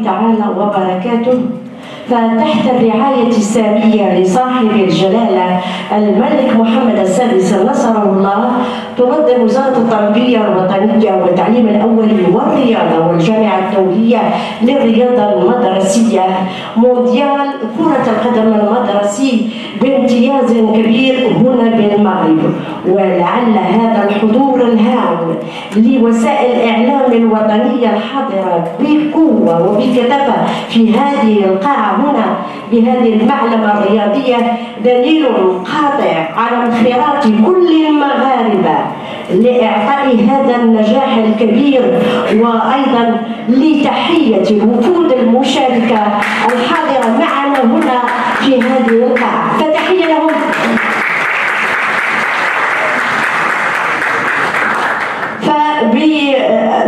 تعالى وبركاته. فتحت الرعاية السامية لصاحب الجلالة الملك محمد السادس نصره الله تنظم وزارة التربية الوطنية والتعليم الأولي والرياضة والجامعة الدولية للرياضة المدرسية مونديال كرة القدم المدرسي بامتياز كبير هنا بالمغرب. ولعل هذا الحضور الهام لوسائل الإعلام الوطنية الحاضرة بقوة وبكثافة في هذه القاعة هنا بهذه المعلمة الرياضية دليل قاطع على انخراط كل المغاربة لإعطاء هذا النجاح الكبير، وأيضا لتحية الوفود المشاركة الحاضرة معنا هنا في هذه القاعة، فتحية لهم.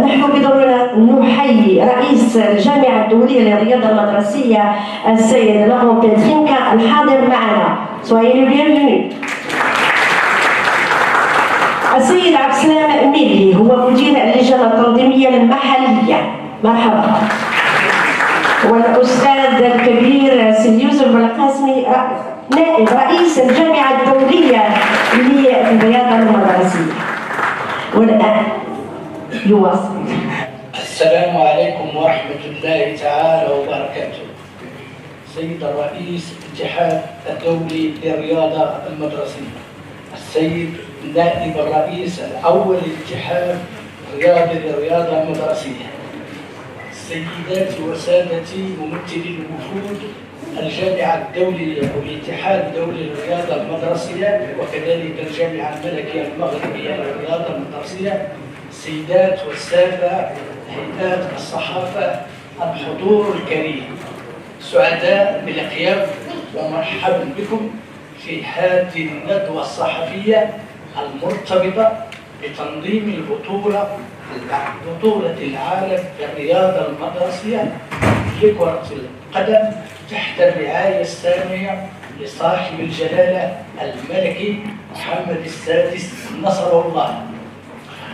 نحن بدورنا نحيي رئيس الجامعة الدولية للرياضة المدرسية السيد لاغو بيترينكا الحاضر معنا. Soyez le bienvenu. السيد عبد السلام ميلي هو مدير اللجنة التنظيمية المحلية، مرحبا. والأستاذ الكبير سيد يوسف القاسمي نائب رئيس الجامعة الدولية للرياضة المدرسية. والآن يواصل. السلام عليكم ورحمة الله تعالى وبركاته. سيد الرئيس الاتحاد الدولي للرياضة المدرسية، السيد نائب الرئيس الأول للاتحاد الرياضي للرياضة المدرسية، سيداتي وسادتي ممثلي الوفود الجامعة الدولية والاتحاد الدولي للرياضة المدرسية وكذلك الجامعة الملكية المغربية للرياضة المدرسية، السيدات والسادة هيئات الصحافة، الحضور الكريم، سعداء بالقيام ومرحبا بكم في هذه الندوة الصحفية المرتبطة بتنظيم بطولة العالم للرياضة المدرسية لكرة القدم تحت الرعاية السامية لصاحب الجلالة الملكي محمد السادس نصره الله.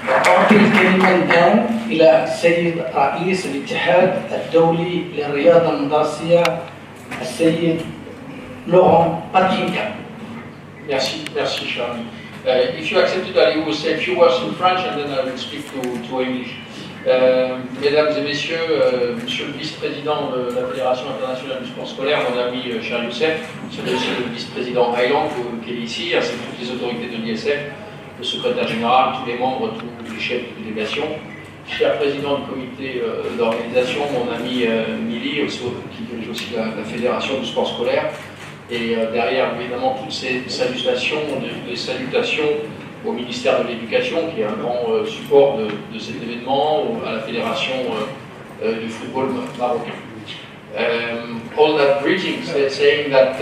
وأعطي الكلمة الآن إلى السيد رئيس الاتحاد الدولي للرياضة المدرسية السيد لوران باترينكا. Merci, Charlie. If you accepted, I will say a few words in French and then I will speak to English. Mesdames et messieurs, monsieur le vice-président de la Fédération internationale du sport scolaire, mon ami Charles Youssef, monsieur le vice-président Highland qui est ici, ainsi que toutes les autorités de l'ISF, le secrétaire général, tous les membres, tous les chefs de délégation, cher président du comité d'organisation, mon ami Mili, qui dirige aussi la Fédération du sport scolaire, et derrière évidemment toutes ces salutations, les salutations au ministère de l'Éducation, qui est un grand support de cet événement, ou à la Fédération du football marocain. All that greetings saying that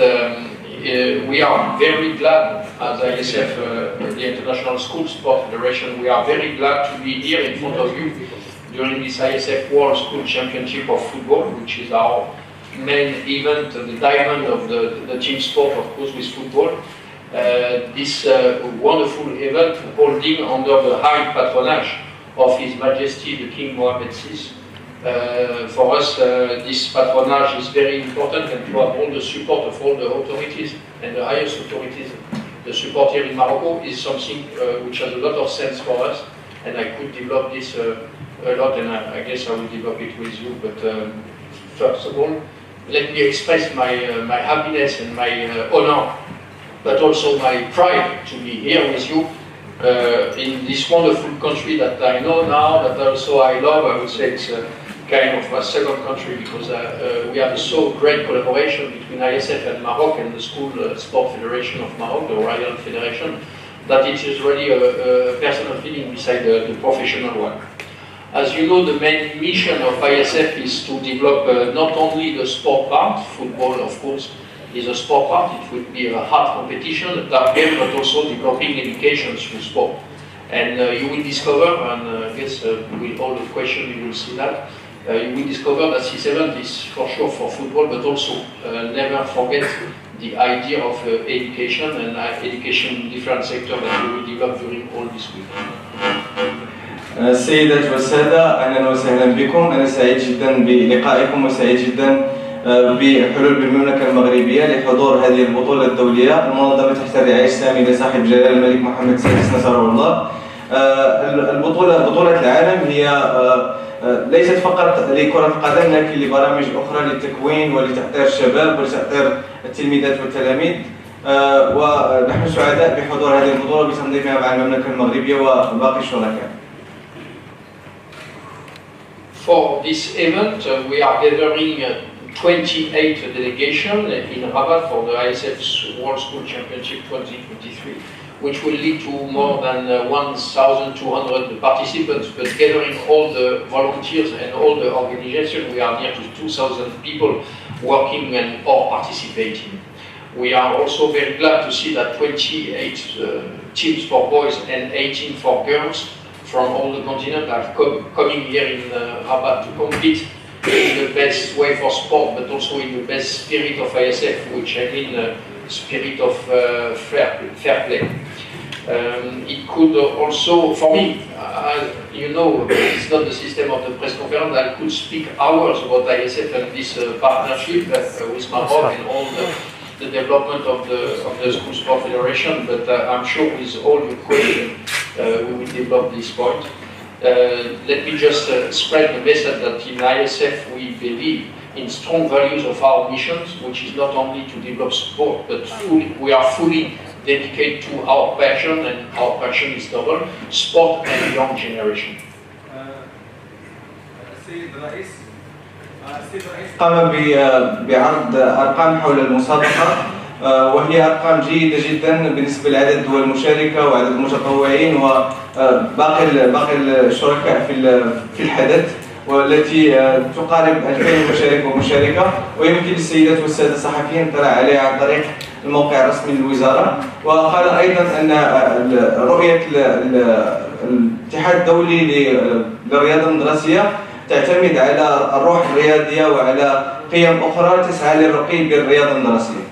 we are very glad as ISF, the International School Sport Federation, we are very glad to be here in front of you during this ISF World School Championship of Football, which is our main event, the diamond of the team sport, of course, with football. This wonderful event holding under the high patronage of His Majesty the King Mohammed VI. For us, this patronage is very important, and to have all the support of all the authorities and the highest authorities, the support here in Morocco is something which has a lot of sense for us, and I could develop this a lot, and I guess I will develop it with you. But first of all, let me express my happiness and my honor, but also my pride to be here with you in this wonderful country that I know now, that also I love. I would say it's kind of my second country, because we have a so great collaboration between ISF and Maroc and the School Sport Federation of Maroc, the Royal Federation, that it is really a personal feeling beside the professional one. As you know, the main mission of ISF is to develop not only the sport part, football of course is a sport part, it will be a hard competition, a tough game, but also developing education through sport. And you will discover, and I guess with all the questions you will see that, you will discover that this event is for sure for football, but also never forget the idea of education and education in different sectors that we will develop during all this week. السيدات والسادة، أهلا وسهلا بكم. أنا سعيد جدا بلقائكم وسعيد جدا بحلول بالمملكة المغربية لحضور هذه البطولة الدولية المنظمة تحت الرعاية السامية لصاحب جلالة الملك محمد السادس نصره الله. بطولة العالم هي ليست فقط لكرة القدم لكن لبرامج أخرى للتكوين ولتأطير الشباب ولتأطير التلميذات والتلاميذ، ونحن سعداء بحضور هذه البطولة بتنظيمها مع المملكة المغربية وباقي الشركاء. For this event, we are gathering 28 delegations in Rabat for the ISF's World School Championship 2023, which will lead to more than 1,200 participants, but gathering all the volunteers and all the organizations, we are near to 2,000 people working and or participating. We are also very glad to see that 28 teams for boys and 18 for girls from all the continent are coming here in Rabat to compete in the best way for sport, but also in the best spirit of ISF, which I mean spirit of fair play. It could also, for me, you know, it's not the system of the press conference. I could speak hours about ISF and this partnership with Maroc and all the development of the School Sport Federation, but I'm sure with all your questions we will develop this point. Let me just spread the message that in ISF we believe in strong values of our missions, which is not only to develop sport, but we are fully dedicated to our passion, and our passion is double, sport and young generation. قام بعرض أرقام حول المسابقة، وهي أرقام جيدة جدا بالنسبة لعدد الدول المشاركة وعدد المتطوعين وباقي الشركاء في الحدث، والتي تقارب 2000 مشارك ومشاركة، ويمكن للسيدات والسادة الصحفيين الاطلاع عليها عن طريق الموقع الرسمي للوزارة. وقال أيضا أن رؤية الاتحاد الدولي للرياضة المدرسية تعتمد على الروح الرياضية وعلى قيم أخرى تسعى للرقي بالرياضة المدرسية.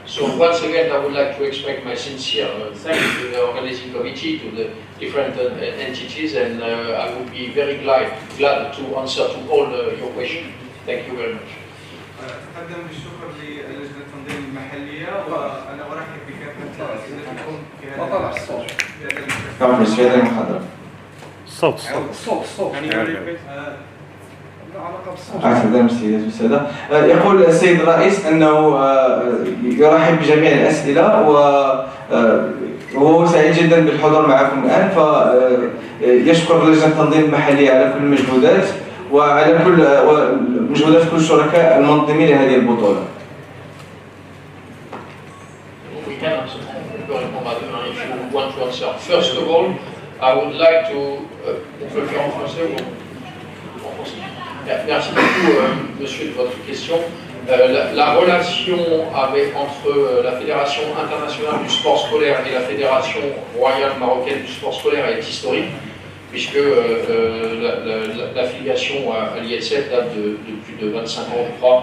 So once again, I would like to express my sincere thanks to the organizing committee, to the different entities, and I would be very glad to answer to all your questions. Thank you very much. أقدم بالشكر للجنة التنظيم المحلية، وأنا أرحب بكافة أسئلتكم في هذا المحاضرة. الصوت السيدات والسادة، يقول السيد الرئيس أنه يرحب بجميع الأسئلة وهو سعيد جدا بالحضور معكم الآن، فيشكر لجنة التنظيم المحلية على كل المجهودات وعلى كل مجهودات كل الشركاء المنظمين لهذه البطولة. First of all, I would like to Merci beaucoup, monsieur, de votre question. La relation entre la Fédération internationale du sport scolaire et la Fédération royale marocaine du sport scolaire est historique, puisque l'affiliation à l'ISF date de plus de 25 ans, je crois.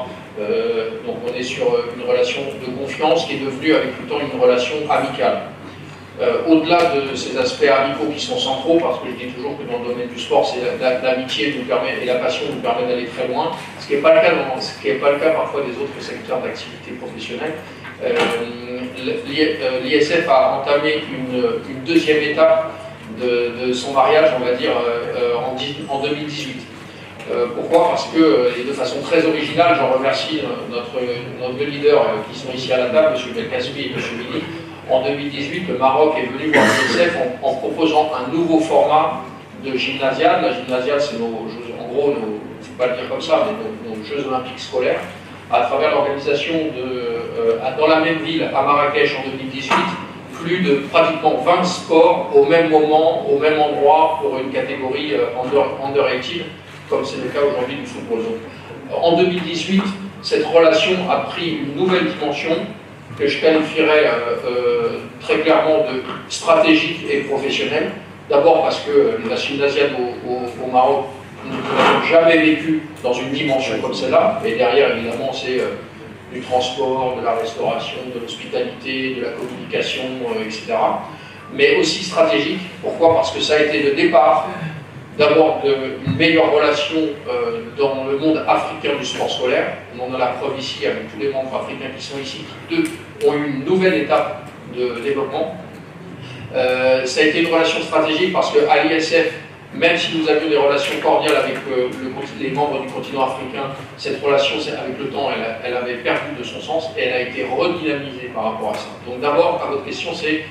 Donc on est sur une relation de confiance qui est devenue avec le temps une relation amicale. Au-delà de ces aspects amicaux qui sont centraux, parce que je dis toujours que dans le domaine du sport, c'est l'amitié nous permet et la passion nous permet d'aller très loin, ce qui n'est pas le cas parfois des autres secteurs d'activité professionnelle. L'ISF a entamé une deuxième étape de son mariage, on va dire, en 2018. Pourquoi? Parce que, et de façon très originale, j'en remercie nos deux leaders qui sont ici à la table, M. Belkacemi et M. Mini. En 2018, le Maroc est venu voir l'ISF en proposant un nouveau format de gymnasiade. La gymnasiade, c'est nos jeux, en gros, il ne faut pas le dire comme ça, mais nos Jeux olympiques scolaires, à travers l'organisation dans la même ville, à Marrakech en 2018, plus de pratiquement 20 sports au même moment, au même endroit, pour une catégorie under 18, comme c'est le cas aujourd'hui du football. Donc, en 2018, cette relation a pris une nouvelle dimension que je qualifierais très clairement de stratégique et professionnelle. D'abord parce que la gymnasiade au Maroc, nous n'avons jamais vécu dans une dimension comme celle-là, et derrière évidemment c'est du transport, de la restauration, de l'hospitalité, de la communication, etc. Mais aussi stratégique. Pourquoi? Parce que ça a été le départ d'abord une meilleure relation dans le monde africain du sport scolaire. On en a la preuve ici avec tous les membres africains qui sont ici, qui eux ont eu une nouvelle étape de développement. Ça a été une relation stratégique parce qu'à l'ISF, même si nous avions des relations cordiales avec les membres du continent africain, cette relation, avec le temps, elle avait perdu de son sens et elle a été redynamisée par rapport à ça. Donc d'abord, à votre question, c'est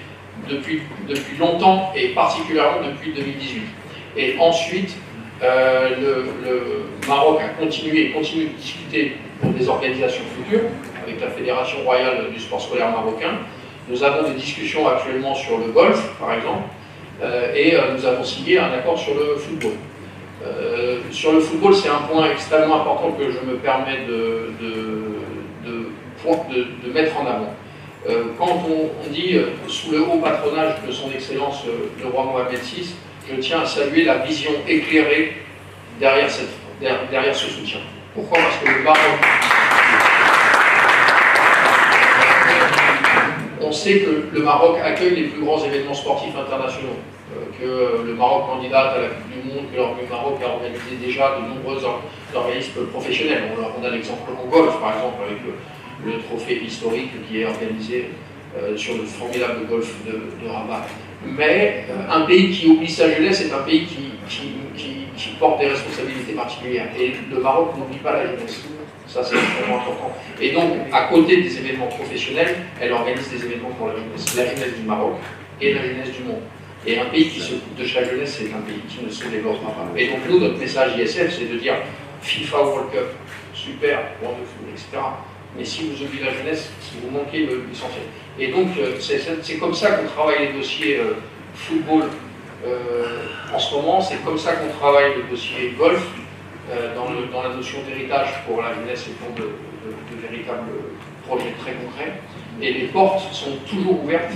depuis longtemps et particulièrement depuis 2018. Et ensuite, le Maroc a continué et continue de discuter pour des organisations futures avec la Fédération royale du sport scolaire marocain. Nous avons des discussions actuellement sur le golf, par exemple, et nous avons signé un accord sur le football. Sur le football, c'est un point extrêmement important que je me permets de mettre en avant. Quand on dit sous le haut patronage de son Excellence le roi Mohamed VI, je tiens à saluer la vision éclairée derrière ce soutien. Pourquoi? Parce que le Maroc... On sait que le Maroc accueille les plus grands événements sportifs internationaux, que le Maroc candidate à la Coupe du Monde, que le Maroc a organisé déjà de nombreux organismes professionnels. On a l'exemple en golf, par exemple, avec le trophée historique qui est organisé sur le formidable golf de Rabat. Mais un pays qui oublie sa jeunesse est un pays qui porte des responsabilités particulières. Et le Maroc n'oublie pas la jeunesse. Ça, c'est extrêmement important. Et donc, à côté des événements professionnels, elle organise des événements pour la jeunesse du Maroc et la jeunesse du monde. Et un pays qui se coupe de sa jeunesse, c'est un pays qui ne se développera pas. Et donc, nous, notre message ISF, c'est de dire FIFA World Cup, super, wonderful, etc. Mais si vous oubliez la jeunesse, vous manquez l'essentiel. Et donc, c'est comme ça qu'on travaille les dossiers football en ce moment, c'est comme ça qu'on travaille le dossier golf. Dans la notion d'héritage pour la jeunesse et pour de véritables projets très concrets. Et les portes sont toujours ouvertes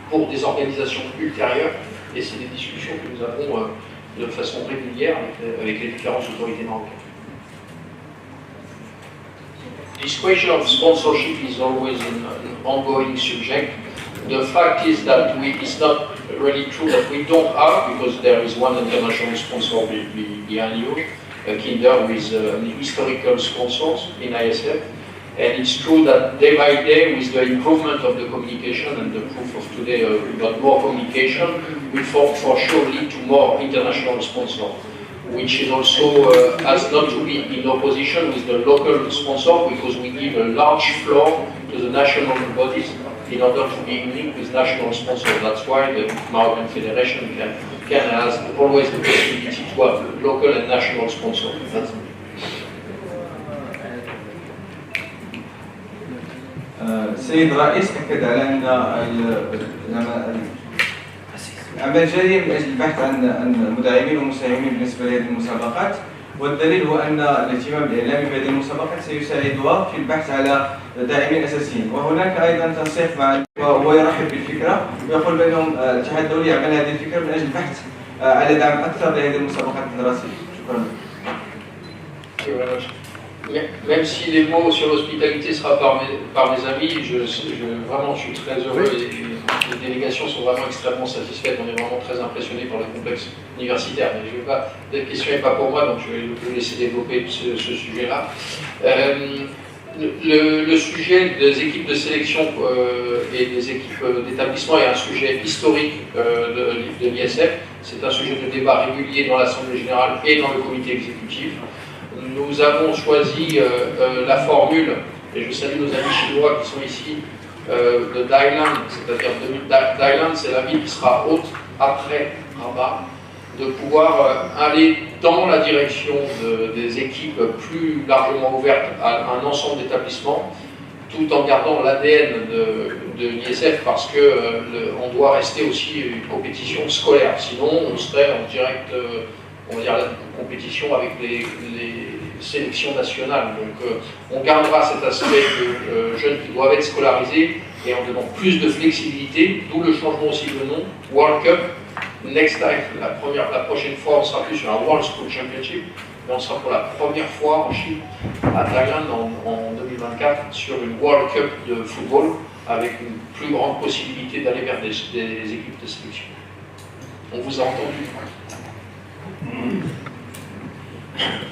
pour des organisations ultérieures, et c'est des discussions que nous avons de façon régulière avec les différentes autorités marocaines. This question of sponsorship is always an ongoing subject. The fact is that it's not really true that we don't have, because there is one international sponsor behind you. Kinder with historical sponsors in ISF, and it's true that day by day, with the improvement of the communication and the proof of today about more communication, will for sure lead to more international sponsors, which is also has not to be in opposition with the local sponsor, because we give a large floor to the national bodies in order to be linked with national sponsors. That's why the Moroccan Federation has always the possibility to have local and national sponsors. السيد الرئيس أكد على أن العمل جاري من أجل البحث عن مدعمين ومساهمين بالنسبة لهذه المسابقات، والدليل هو أن الاهتمام الإعلامي بهذه المسابقات سيساعدها في البحث على داعمين أساسيين. وهناك أيضا تنسيق مع وهو يرحب بالفكرة ويقول بأنهم الاتحاد الدولي يعمل هذه الفكرة من أجل البحث على دعم أكثر لهذه المسابقات الدراسية. شكرا. Même si les mots sur l'hospitalité seront par mes amis, je suis très heureux et les délégations sont vraiment extrêmement satisfaites. On est vraiment très impressionnés par le complexe universitaire. Mais la question n'est pas pour moi, donc je vais vous laisser développer ce sujet-là. Le sujet des équipes de sélection et des équipes d'établissement est un sujet historique de l'ISF. C'est un sujet de débat régulier dans l'Assemblée générale et dans le comité exécutif. Nous avons choisi la formule, et je salue nos amis chinois qui sont ici, de Dailan, c'est-à-dire Dailan, c'est la ville qui sera haute après Rabat, de pouvoir aller dans la direction des équipes plus largement ouvertes à un ensemble d'établissements, tout en gardant l'ADN de l'ISF, parce qu'on doit rester aussi une compétition scolaire, sinon on serait en direct, on va dire, la compétition avec les sélections nationales. Donc on gardera cet aspect de jeunes qui doivent être scolarisés et en donnant plus de flexibilité, d'où le changement aussi de nom, World Cup. Next time, la prochaine fois, on sera plus sur un World School Championship, mais on sera pour la première fois en Chine, à Thailand, en 2024, sur une World Cup de football, avec une plus grande possibilité d'aller vers des équipes de sélection. On vous a entendu.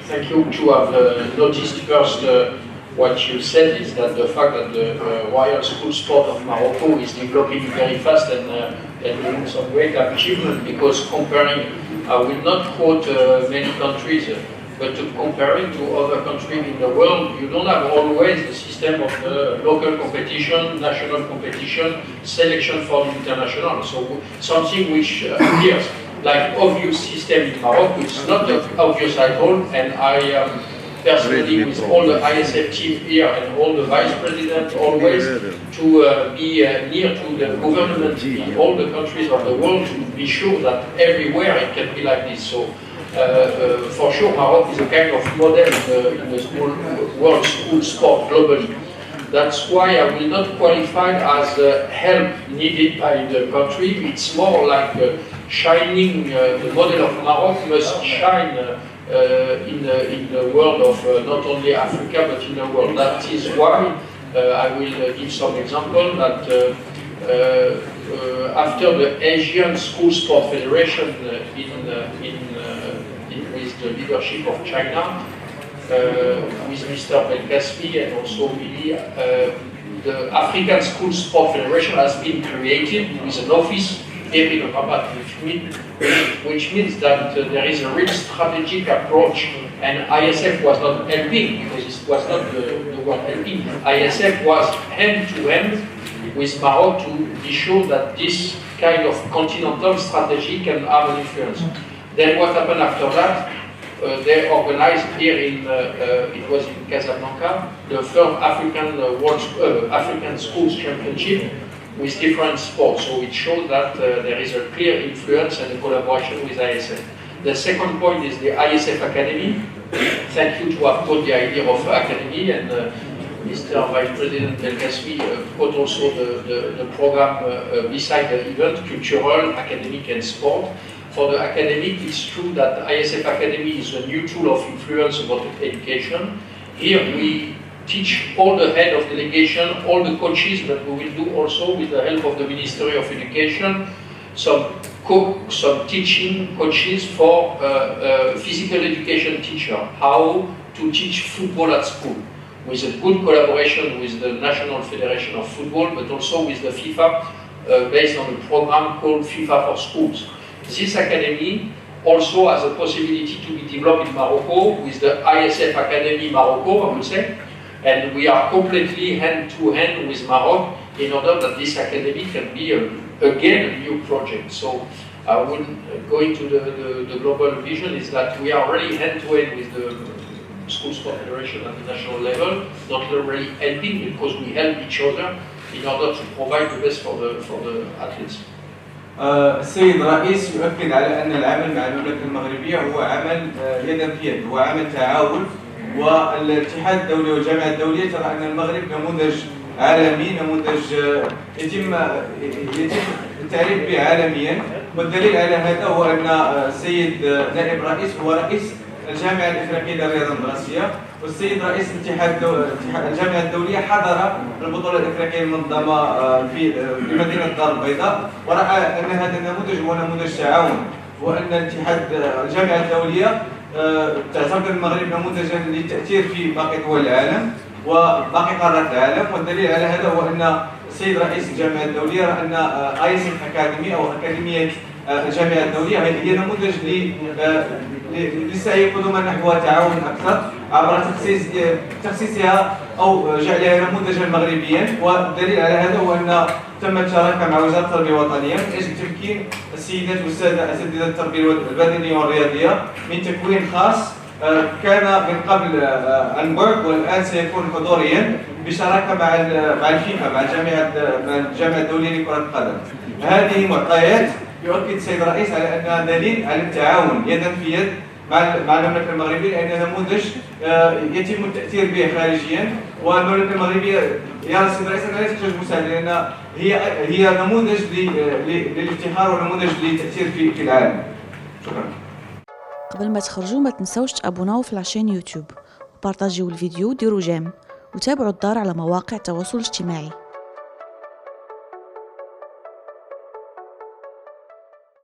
Thank you to have noticed first what you said is that the fact that the Royal School Sport of Morocco is developing very fast and doing some great achievement, because comparing, I will not quote many countries, but comparing to other countries in the world, you don't have always the system of the local competition, national competition, selection for the international. So something which appears like obvious system in Morocco, it's not obvious at all, and I am personally with all the ISF team here and all the vice presidents always to be near to the government in all the countries of the world to be sure that everywhere it can be like this. So for sure Morocco is a kind of model in the world school sport globally. That's why I will not qualify as help needed by the country. It's more like shining, the model of Morocco must shine in the world of not only Africa but in the world. That is why I will give some example that after the Asian School Sport Federation with the leadership of China, with Mr. Belkacemi and also Billy, the African School Sport Federation has been created with an office here in Rabat, which means that there is a real strategic approach, and ISF was not helping, because it was not the word helping. ISF was hand-to-hand with Morocco to be sure that this kind of continental strategy can have an influence. Then what happened after that? They organized here in, it was in Casablanca, the first African Schools Championship with different sports. So it shows that there is a clear influence and a collaboration with ISF. The second point is the ISF Academy. Thank you to have put the idea of academy, and Mr. Vice President Belkacemi put also the program beside the event, cultural, academic and sport. For the academic, it's true that ISF Academy is a new tool of influence about education. Here we teach all the head of delegation, all the coaches, but we will do also with the help of the Ministry of Education, some teaching coaches for physical education teacher, how to teach football at school, with a good collaboration with the National Federation of Football, but also with the FIFA, based on a program called FIFA for Schools. This academy also has a possibility to be developed in Morocco with the ISF Academy Morocco, I would say, and we are completely hand-to-hand with Morocco in order that this academy can be again a new project. So I will go into the global vision is that we are really hand-to-hand with the School Sport Federation at the national level, not really helping because we help each other in order to provide the best for the athletes. السيد الرئيس يؤكد على أن العمل مع المملكة المغربية هو عمل يدا في يد، هو عمل تعاون، والاتحاد الدولي والجامعة الدولية ترى أن المغرب نموذج عالمي، نموذج يتم التعريف به عالميا، والدليل على هذا هو أن السيد نائب الرئيس هو رئيس الجامعة الإفريقية للرياضة المدرسية، والسيد رئيس الجامعة الدولية حضر البطولة الإفريقية المنظمة في مدينة الدار البيضاء، ورأى أن هذا النموذج هو نموذج تعاون، وأن الجامعة الدولية تعتبر المغرب نموذجا للتأثير في باقي دول العالم وباقي قارات العالم، والدليل على هذا هو أن السيد رئيس الجامعة الدولية رأى أن ISF أكاديمي أو أكاديمية الجامعة الدولية هي نموذج للسعي قدما نحو تعاون أكثر عبر تخصيصها أو جعلها نموذجا مغربيا، والدليل على هذا هو أن تم الشراكة مع وزارة التربية الوطنية من أجل تمكين السيدات والسادة أساتذة التربية البدنية والرياضية من تكوين خاص كان من قبل عن بعد والآن سيكون حضوريا بشراكة مع الفيفا مع الجامعة الدولية لكرة القدم. هذه معطيات يؤكد السيد الرئيس على أنها دليل على التعاون يدا في يد مع المملكة المغربية، لأن نموذج يتم التأثير به خارجيا، والمملكة المغربية يرى السيد الرئيس أنها لا تحتاج مساعدة لأن هي نموذج للافتخار ونموذج للتأثير في العالم. شكرا. قبل ما تخرجوا ما تنسوش تابوناو في العشان يوتيوب وبارطاجيو الفيديو وديروا جيم وتابعوا الدار على مواقع التواصل الاجتماعي.